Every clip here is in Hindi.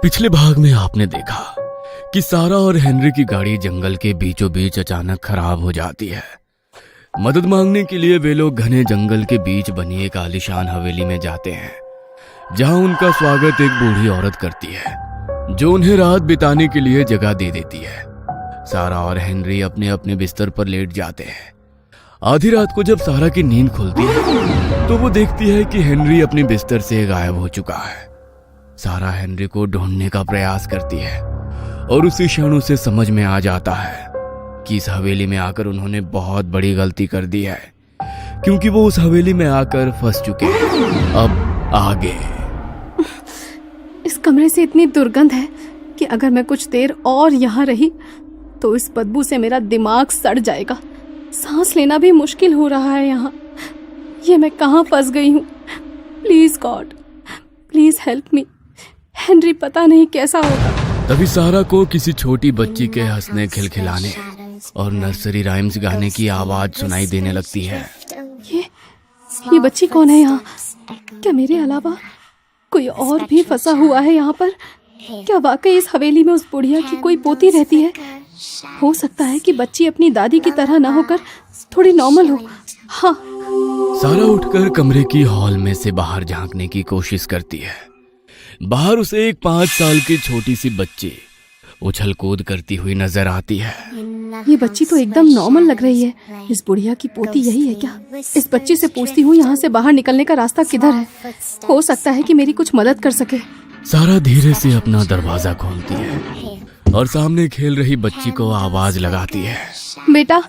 पिछले भाग में आपने देखा कि सारा और हेनरी की गाड़ी जंगल के बीचों बीच अचानक खराब हो जाती है। मदद मांगने के लिए वे लोग घने जंगल के बीच बनी एक आलीशान हवेली में जाते हैं, जहां उनका स्वागत एक बूढ़ी औरत करती है, जो उन्हें रात बिताने के लिए जगह दे देती है। सारा और हेनरी अपने अपने बिस्तर पर लेट जाते हैं। आधी रात को जब सारा की नींद खुलती है तो वो देखती है कि हेनरी अपने बिस्तर से गायब हो चुका है। सारा हेनरी को ढूंढने का प्रयास करती है और उसी क्षण उसे समझ में आ जाता है कि इस हवेली में आकर उन्होंने बहुत बड़ी गलती कर दी है, क्योंकि वो उस हवेली में आकर फंस चुके हैं। अब आगे इस कमरे से इतनी दुर्गंध है कि अगर मैं कुछ देर और यहाँ रही तो इस बदबू से मेरा दिमाग सड़ जाएगा। सांस लेना भी मुश्किल हो रहा है यहाँ। ये मैं कहाँ फंस गई हूँ? Please God, please help me. Henry पता नहीं कैसा होगा। तभी सारा को किसी छोटी बच्ची के हंसने खिलखिलाने और नर्सरी राइम्स गाने की आवाज सुनाई देने लगती है। ये बच्ची कौन है यहाँ? क्या मेरे अलावा कोई और भी फंसा हुआ है यहाँ पर? क्या वाकई इस हवेली में उस बुढ़िया की कोई पोती रहती है? हो सकता है कि बच्ची अपनी दादी की तरह ना होकर थोड़ी नॉर्मल हो। हाँ। सारा उठकर कमरे की हॉल में से बाहर झांकने की कोशिश करती है। बाहर उसे एक 5 साल की छोटी सी बच्ची उछल कूद करती हुई नजर आती है। ये बच्ची तो एकदम नॉर्मल लग रही है। इस बुढ़िया की पोती यही है क्या? इस बच्ची से पूछती हूँ यहाँ से बाहर निकलने का रास्ता किधर है। हो सकता है कि मेरी कुछ मदद कर सके। सारा धीरे से अपना दरवाजा खोलती है और सामने खेल रही बच्ची को आवाज लगाती है। बेटा,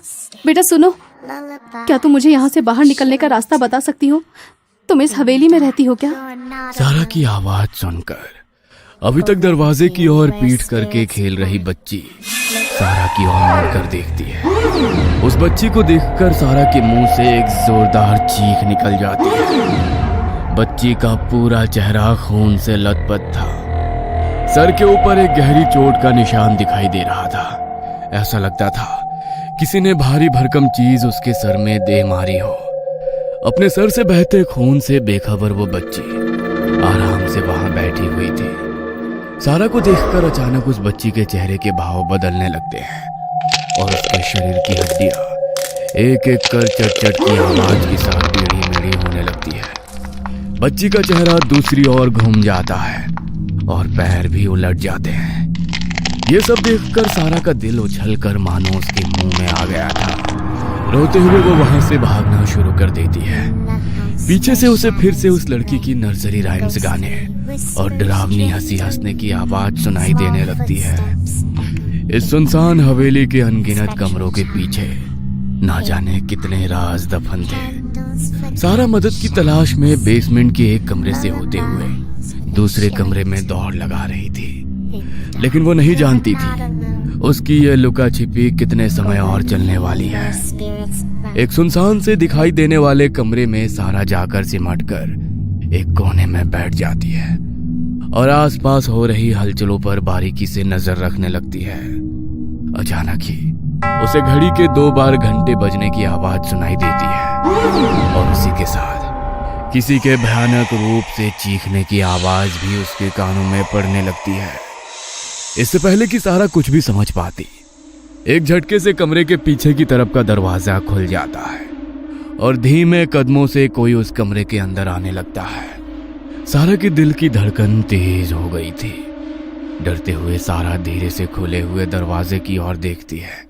बेटा सुनो, क्या तुम मुझे यहाँ से बाहर निकलने का रास्ता बता सकती हो? तुम इस हवेली में रहती हो क्या? सारा की आवाज सुनकर अभी तक दरवाजे की ओर पीठ करके खेल रही बच्ची सारा की ओर मुड़कर देखती है। उस बच्ची को देखकर सारा के मुंह से एक जोरदार चीख निकल जाती है। बच्ची का पूरा चेहरा खून से लथपथ था। सर के ऊपर एक गहरी चोट का निशान दिखाई दे रहा था। ऐसा लगता था किसी ने भारी भरकम चीज उसके सर में दे मारी हो। अपने सर से बहते खून से बेखबर वो बच्ची आराम से वहां बैठी हुई थी। सारा को देखकर अचानक उस बच्ची के चेहरे के भाव बदलने लगते हैं और उसके शरीर की हड्डियां एक एक कर चट-चट की आवाज के साथ टेढ़ी-मेढ़ी होने लगती है। बच्ची का चेहरा दूसरी ओर घूम जाता है और पैर भी उलट जाते हैं। ये सब देखकर सारा का दिल उछलकर मानो उसके मुंह में आ गया था। रोते हुए वो वहां से भागना शुरू कर देती है। पीछे से उसे फिर से उस लड़की की नर्सरी राइम्स गाने और डरावनी हंसी हंसने की आवाज सुनाई देने लगती है। इस सुनसान हवेली के अनगिनत कमरों के पीछे ना जाने कितने राज दफन थे। सारा मदद की तलाश में बेसमेंट के एक कमरे से होते हुए दूसरे कमरे में दौड़ लगा रही थी, लेकिन वो नहीं जानती थी उसकी ये लुका छिपी कितने समय और चलने वाली है। एक सुनसान से दिखाई देने वाले कमरे में सारा जाकर सिमटकर एक कोने में बैठ जाती है और आसपास हो रही हलचलों पर बारीकी से नजर रखने लगती है। अचानक ही उसे घड़ी के 2 बार घंटे बजने की आवाज सुनाई देती है और उसी के साथ किसी के भयानक रूप से चीखने की आवाज भी उसके कानों में पड़ने लगती है। इससे पहले कि सारा कुछ भी समझ पाती, एक झटके से कमरे के पीछे की तरफ का दरवाजा खुल जाता है और धीमे कदमों से कोई उस कमरे के अंदर आने लगता है। सारा के दिल की धड़कन तेज हो गई थी। डरते हुए सारा धीरे से खुले हुए दरवाजे की ओर देखती है।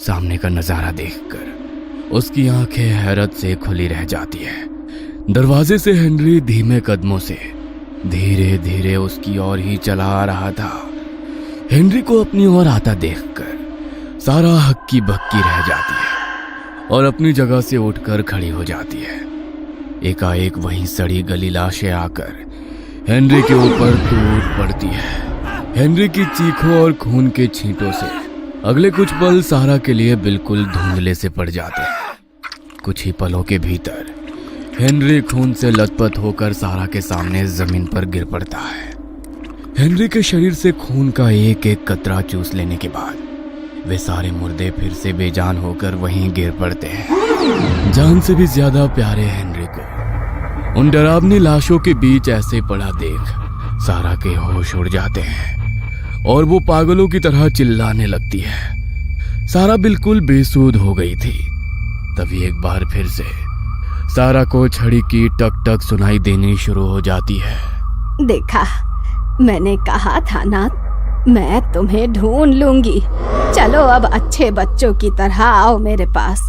सामने का नजारा देखकर उसकी आंखें हैरत से खुली रह जाती है। दरवाजे से हेनरी धीमे कदमों से धीरे धीरे उसकी ओर ही चला आ रहा था। हेनरी को अपनी ओर आता देखकर सारा हक्की बक्की रह जाती है और अपनी जगह से उठकर खड़ी हो जाती है। एकाएक वहीं सड़ी गली लाशें आकर हेनरी के ऊपर टूट पड़ती है। हेनरी की चीखों और खून के छींटों से अगले कुछ पल सारा के लिए बिल्कुल धुंधले से पड़ जाते हैं। कुछ ही पलों के भीतर हेनरी खून से लथपथ होकर सारा के सामने जमीन पर गिर पड़ता है। हेनरी के शरीर से खून का एक एक कतरा चूस लेने के बाद वे सारे मुर्दे फिर से बेजान होकर वहीं गिर पड़ते हैं। जान से भी ज्यादा प्यारे हेनरी को उन डरावनी लाशों के बीच ऐसे पड़ा देख सारा के होश उड़ जाते हैं और वो पागलों की तरह चिल्लाने लगती है। सारा बिल्कुल बेसुध हो गई थी। तभी एक बार फिर से सारा को छड़ी की टक टक सुनाई देनी शुरू हो जाती है। देखा, मैंने कहा था ना, मैं तुम्हें ढूंढ लूंगी। चलो अब अच्छे बच्चों की तरह आओ मेरे पास।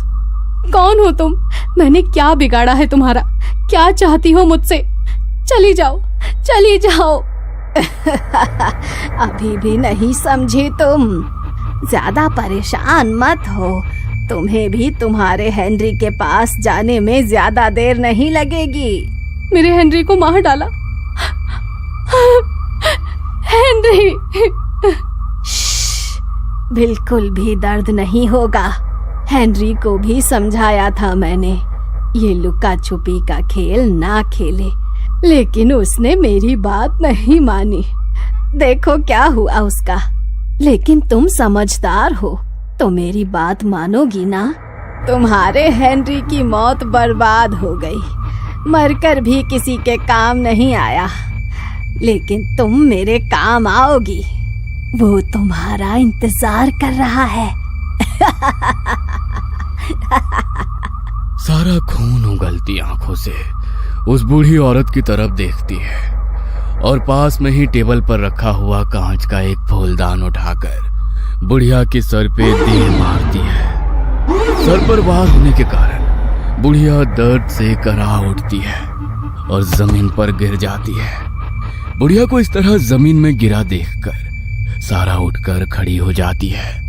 कौन हो तुम? मैंने क्या बिगाड़ा है तुम्हारा? क्या चाहती हो मुझसे? चली जाओ, चली जाओ। अभी भी नहीं समझी तुम? ज्यादा परेशान मत हो, तुम्हें भी तुम्हारे हेनरी के पास जाने में ज्यादा देर नहीं लगेगी। मेरे हेनरी को मार डाला। हेनरी! बिल्कुल भी दर्द नहीं होगा। हेनरी को भी समझाया था मैंने, ये लुका छुपी का खेल ना खेले, लेकिन उसने मेरी बात नहीं मानी। देखो क्या हुआ उसका। लेकिन तुम समझदार हो तो मेरी बात मानोगी ना? तुम्हारे हेनरी की मौत बर्बाद हो गई, मरकर भी किसी के काम नहीं आया, लेकिन तुम मेरे काम आओगी। वो तुम्हारा इंतजार कर रहा है। सारा खून उगलती आंखों से उस बूढ़ी औरत की तरफ देखती है और पास में ही टेबल पर रखा हुआ कांच का एक फूलदान उठाकर बुढ़िया के सर पे दे मारती है। सर पर वार होने के कारण बुढ़िया दर्द से करा उठती है और जमीन पर गिर जाती है। बुढ़िया को इस तरह जमीन में गिरा देखकर सारा उठकर खड़ी हो जाती है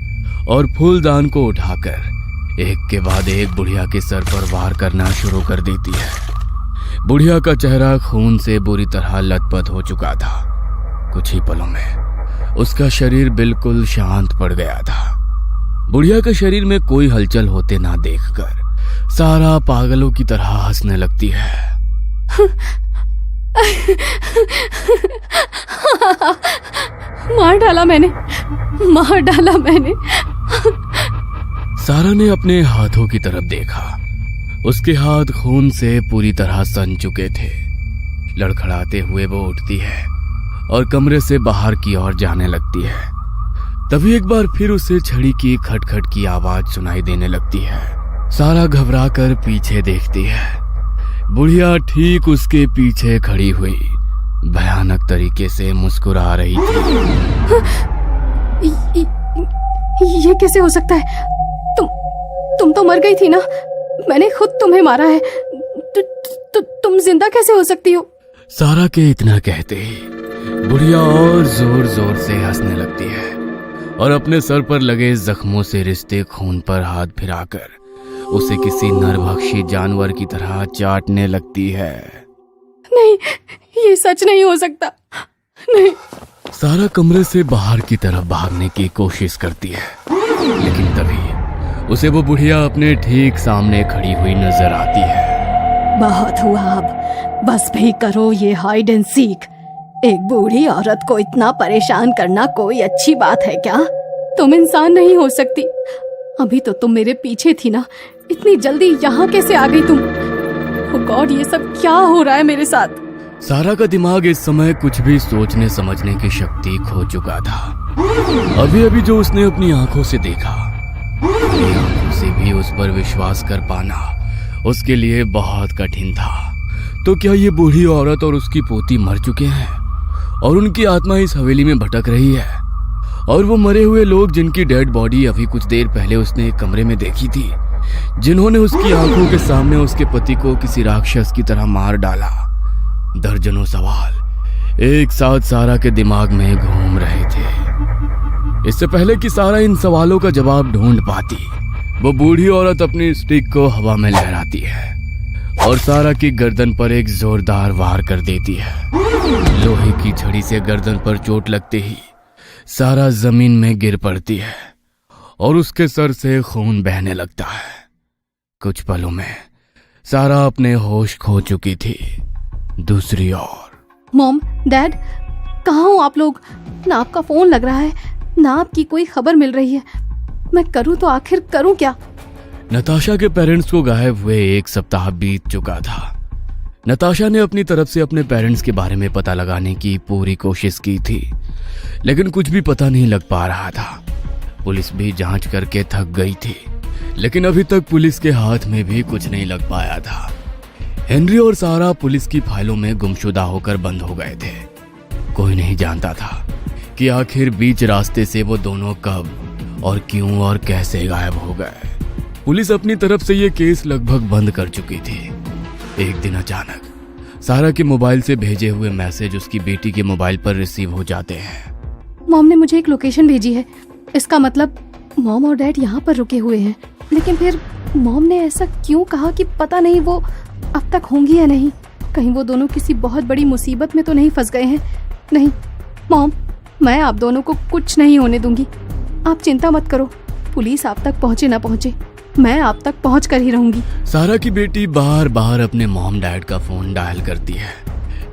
और फूलदान को उठाकर एक के बाद एक बुढ़िया के सर पर वार करना शुरू कर देती है। बुढ़िया का चेहरा खून से बुरी तरह लथपथ हो चुका था। कुछ ही पलों में उसका शरीर बिल्कुल शांत पड़ गया था। बुढ़िया के शरीर में कोई हलचल होते ना देखकर सारा पागलों की तरह हंसने लगती है। मार डाला मैंने, मार डाला मैंने। सारा ने अपने हाथों की तरफ देखा। उसके हाथ खून से पूरी तरह सन चुके थे। लड़खड़ाते हुए वो उठती है और कमरे से बाहर की ओर जाने लगती है। तभी एक बार फिर उसे छड़ी की खटखट की आवाज सुनाई देने लगती है। सारा घबराकर पीछे देखती है। बुढ़िया ठीक उसके पीछे खड़ी हुई भयानक तरीके से मुस्कुरा रही थी। ये कैसे हो सकता है? तुम तो मर गई थी ना? मैंने खुद तुम्हें मारा है। तुम जिंदा कैसे हो सकती हो? सारा के इतना कहते ही बुढ़िया और जोर जोर से हंसने लगती है और अपने सर पर लगे जख्मों से रिश्ते खून पर हाथ फिराकर उसे किसी नरभक्षी जानवर की तरह चाटने लगती है। नहीं, ये सच नहीं हो सकता। नहीं। सारा कमरे से बाहर की तरफ भागने की कोशिश करती है, लेकिन तभी उसे वो बुढ़िया अपने ठीक सामने खड़ी हुई नजर आती है। बहुत हुआ, अब बस भी करो ये हाइड एंड सीक। एक बूढ़ी औरत को इतना परेशान करना कोई अच्छी बात है क्या? तुम इंसान नहीं हो सकती। अभी तो तुम मेरे पीछे थी ना, इतनी जल्दी यहाँ कैसे आ गई तुम? ओह गॉड, ये सब क्या हो रहा है मेरे साथ? सारा का दिमाग इस समय कुछ भी सोचने समझने की शक्ति खो चुका था। अभी अभी जो उसने अपनी आंखों से देखा, अपनी आंखों से भी उस पर विश्वास कर पाना उसके लिए बहुत कठिन था। तो क्या ये बूढ़ी औरत और उसकी पोती मर चुके हैं और उनकी आत्मा इस हवेली में भटक रही है? और वो मरे हुए लोग जिनकी डेड बॉडी अभी कुछ देर पहले उसने एक कमरे में देखी थी, जिन्होंने उसकी आंखों के सामने उसके पति को किसी राक्षस की तरह मार डाला। दर्जनों सवाल एक साथ सारा के दिमाग में घूम रहे थे। इससे पहले कि सारा इन सवालों का जवाब ढूंढ पाती, वो बूढ़ी औरत अपनी स्टिक को हवा में लहराती है और सारा की गर्दन पर एक जोरदार वार कर देती है। लोहे की छड़ी से गर्दन पर चोट लगते ही सारा जमीन में गिर पड़ती है और उसके सर से खून बहने लगता है। कुछ पलों में सारा अपने होश खो चुकी थी। दूसरी ओर मॉम, डैड, कहाँ हो आप लोग? ना आपका फोन लग रहा है, ना आपकी कोई खबर मिल रही है। मैं करूँ तो आखिर करूँ क्या? नताशा के पेरेंट्स को गायब हुए 1 सप्ताह बीत चुका था। नताशा ने अपनी तरफ से अपने पेरेंट्स के बारे में पता लगाने की पूरी कोशिश की थी, लेकिन कुछ भी पता नहीं लग पा रहा था। पुलिस भी जांच करके थक गई थी, लेकिन अभी तक पुलिस के हाथ में भी कुछ नहीं लग पाया था। हेनरी और सारा पुलिस की फाइलों में गुमशुदा होकर बंद हो गए थे। कोई नहीं जानता था कि आखिर बीच रास्ते से वो दोनों कब और क्यों और कैसे गायब हो गए। पुलिस अपनी तरफ से ये केस लगभग बंद कर चुकी थी। एक दिन अचानक सारा के मोबाइल से भेजे हुए मैसेज उसकी बेटी के मोबाइल पर रिसीव हो जाते हैं। मॉम ने मुझे एक लोकेशन भेजी है। इसका मतलब मॉम और डैड यहाँ पर रुके हुए हैं। लेकिन फिर मॉम ने ऐसा क्यों कहा कि पता नहीं वो अब तक होंगी या नहीं। कहीं वो दोनों किसी बहुत बड़ी मुसीबत में तो नहीं फंस गए हैं। नहीं मॉम, मैं आप दोनों को कुछ नहीं होने दूंगी। आप चिंता मत करो, पुलिस आप तक पहुँचे ना पहुँचे, मैं आप तक पहुँच कर ही रहूंगी। सारा की बेटी बार बार अपने मॉम डैड का फोन डायल करती है,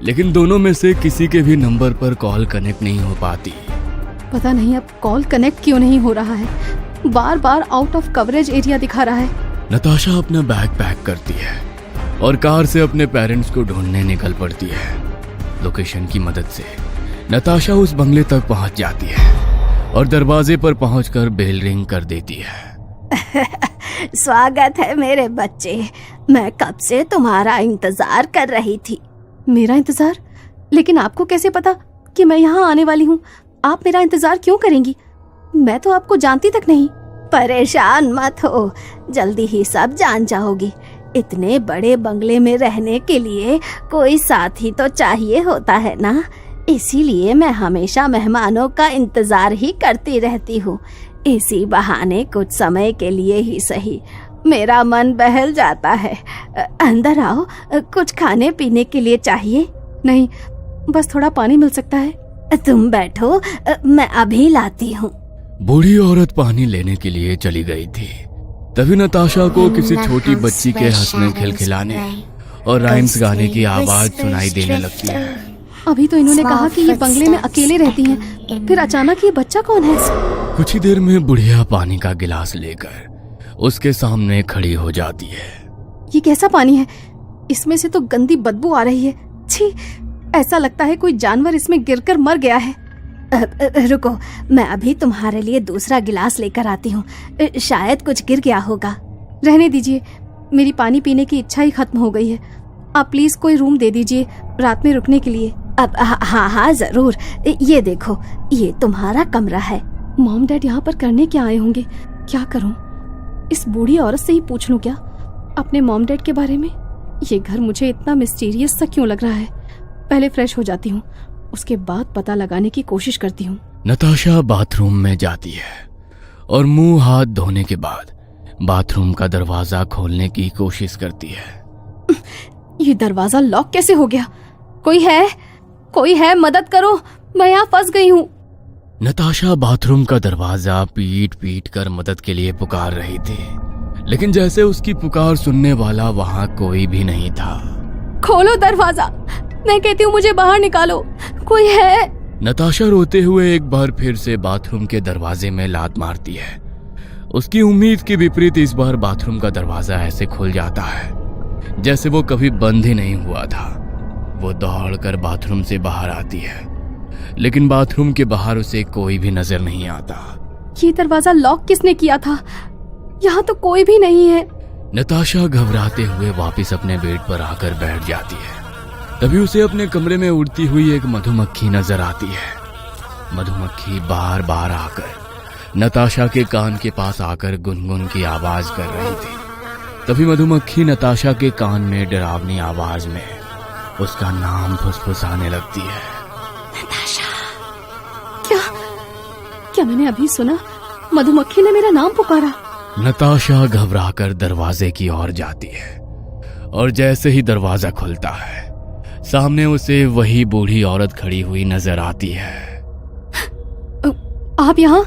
लेकिन दोनों में से किसी के भी नंबर पर कॉल कनेक्ट नहीं हो पाती। पता नहीं अब कॉल कनेक्ट क्यों नहीं हो रहा है। बार बार आउट ऑफ कवरेज एरिया दिखा रहा है। नताशा अपना बैग पैक करती है और कार से अपने पेरेंट्स को ढूंढने निकल पड़ती है। लोकेशन की मदद से नताशा उस बंगले तक पहुंच जाती है और दरवाजे पर पहुंचकर बेल रिंग कर देती है। स्वागत है मेरे बच्चे, मैं कब से तुम्हारा इंतजार कर रही थी। मेरा इंतजार? लेकिन आपको कैसे पता कि मैं यहाँ आने वाली हूँ? आप मेरा इंतजार क्यों करेंगी? मैं तो आपको जानती तक नहीं। परेशान मत हो, जल्दी ही सब जान जाओगी। इतने बड़े बंगले में रहने के लिए कोई साथी तो चाहिए होता है ना, इसीलिए मैं हमेशा मेहमानों का इंतजार ही करती रहती हूँ। इसी बहाने कुछ समय के लिए ही सही मेरा मन बहल जाता है। अंदर आओ, कुछ खाने पीने के लिए चाहिए? नहीं, बस थोड़ा पानी मिल सकता है? तुम बैठो, मैं अभी लाती हूँ। बूढ़ी औरत पानी लेने के लिए चली गई थी। तभी नताशा को किसी छोटी बच्ची के हंसने खिलखिलाने और राइम्स गाने की आवाज सुनाई देने लगती है। अभी तो इन्होंने कहा कि ये बंगले में अकेले रहती हैं, फिर अचानक ये बच्चा कौन है? कुछ ही देर में बुढ़िया पानी का गिलास लेकर उसके सामने खड़ी हो जाती है। ये कैसा पानी है? इसमें से तो गंदी बदबू आ रही है। छी, ऐसा लगता है कोई जानवर इसमें गिरकर मर गया है। रुको, मैं अभी तुम्हारे लिए दूसरा गिलास लेकर आती हूँ। शायद कुछ गिर गया होगा। रहने दीजिए, मेरी पानी पीने की इच्छा ही खत्म हो गई है। आप प्लीज कोई रूम दे दीजिए रात में रुकने के लिए। अब हाँ जरूर, ये देखो, ये तुम्हारा कमरा है। मॉम डैड यहाँ पर करने क्या आए होंगे? क्या करूँ? इस बूढ़ी औरत से ही पूछ लूँ क्या अपने मॉम डैड के बारे में? ये घर मुझे इतना मिस्टीरियस सा क्यों लग रहा है? पहले फ्रेश हो जाती हूँ, उसके बाद पता लगाने की कोशिश करती हूँ। नताशा बाथरूम में जाती है और मुंह हाथ धोने के बाद बाथरूम का दरवाजा खोलने की कोशिश करती है। ये दरवाजा लॉक कैसे हो गया? कोई है? कोई है? मदद करो, मैं यहाँ फंस गई हूँ। नताशा बाथरूम का दरवाजा पीट पीट कर मदद के लिए पुकार रही थी, लेकिन जैसे उसकी पुकार सुनने वाला वहाँ कोई भी नहीं था। खोलो दरवाजा, मैं कहती हूँ मुझे बाहर निकालो, कोई है? नताशा रोते हुए एक बार फिर से बाथरूम के दरवाजे में लात मारती है। उसकी उम्मीद के विपरीत इस बार बाथरूम का दरवाजा ऐसे खुल जाता है जैसे वो कभी बंद ही नहीं हुआ था। वो दौड़कर बाथरूम से बाहर आती है, लेकिन बाथरूम के बाहर उसे कोई भी नजर नहीं आता। ये दरवाजा लॉक किसने किया था? यहाँ तो कोई भी नहीं है। नताशा घबराते हुए वापस अपने बेड पर आकर बैठ जाती है। तभी उसे अपने कमरे में उड़ती हुई एक मधुमक्खी नजर आती है। मधुमक्खी बार बार आकर नताशा के कान के पास आकर गुनगुन की आवाज कर रही थी। तभी मधुमक्खी नताशा के कान में डरावनी आवाज में उसका नाम फुसफुसाने लगती है। नताशा। क्या मैंने अभी सुना? मधुमक्खी ने मेरा नाम पुकारा। नताशा घबराकर दरवाजे की ओर जाती है और जैसे ही दरवाजा खुलता है सामने उसे वही बूढ़ी औरत खड़ी हुई नजर आती है। आप यहाँ?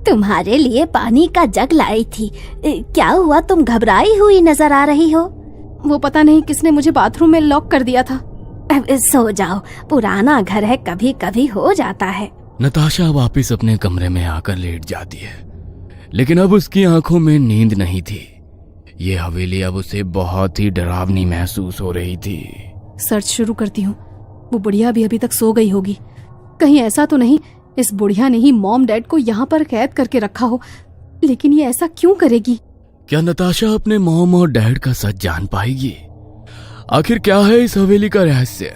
तुम्हारे लिए पानी का जग लाई थी। क्या हुआ, तुम घबराई हुई नजर आ रही हो? वो पता नहीं किसने मुझे बाथरूम में लॉक कर दिया था। सो जाओ, पुराना घर है, कभी कभी हो जाता है। नताशा वापस अपने कमरे में आकर लेट जाती है, लेकिन अब उसकी आंखों में नींद नहीं थी। ये हवेली अब उसे बहुत ही डरावनी महसूस हो रही थी। सर्च शुरू करती हूँ। वो बुढ़िया भी अभी तक सो गई होगी। कहीं ऐसा तो नहीं इस बुढ़िया ने ही मॉम डैड को यहाँ पर कैद करके रखा हो। लेकिन ये ऐसा क्यों करेगी? क्या नताशा अपने मॉम और डैड का सच जान पाएगी? आखिर क्या है इस हवेली का रहस्य?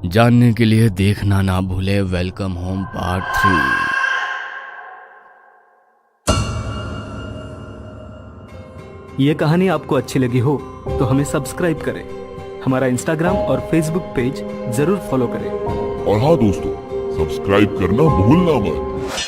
जानने के लिए देखना ना भूले वेलकम होम पार्ट 3। ये कहानी आपको अच्छी लगी हो तो हमें सब्सक्राइब करें, हमारा इंस्टाग्राम और फेसबुक पेज जरूर फॉलो करें। और हाँ दोस्तों, सब्सक्राइब करना भूलना मत।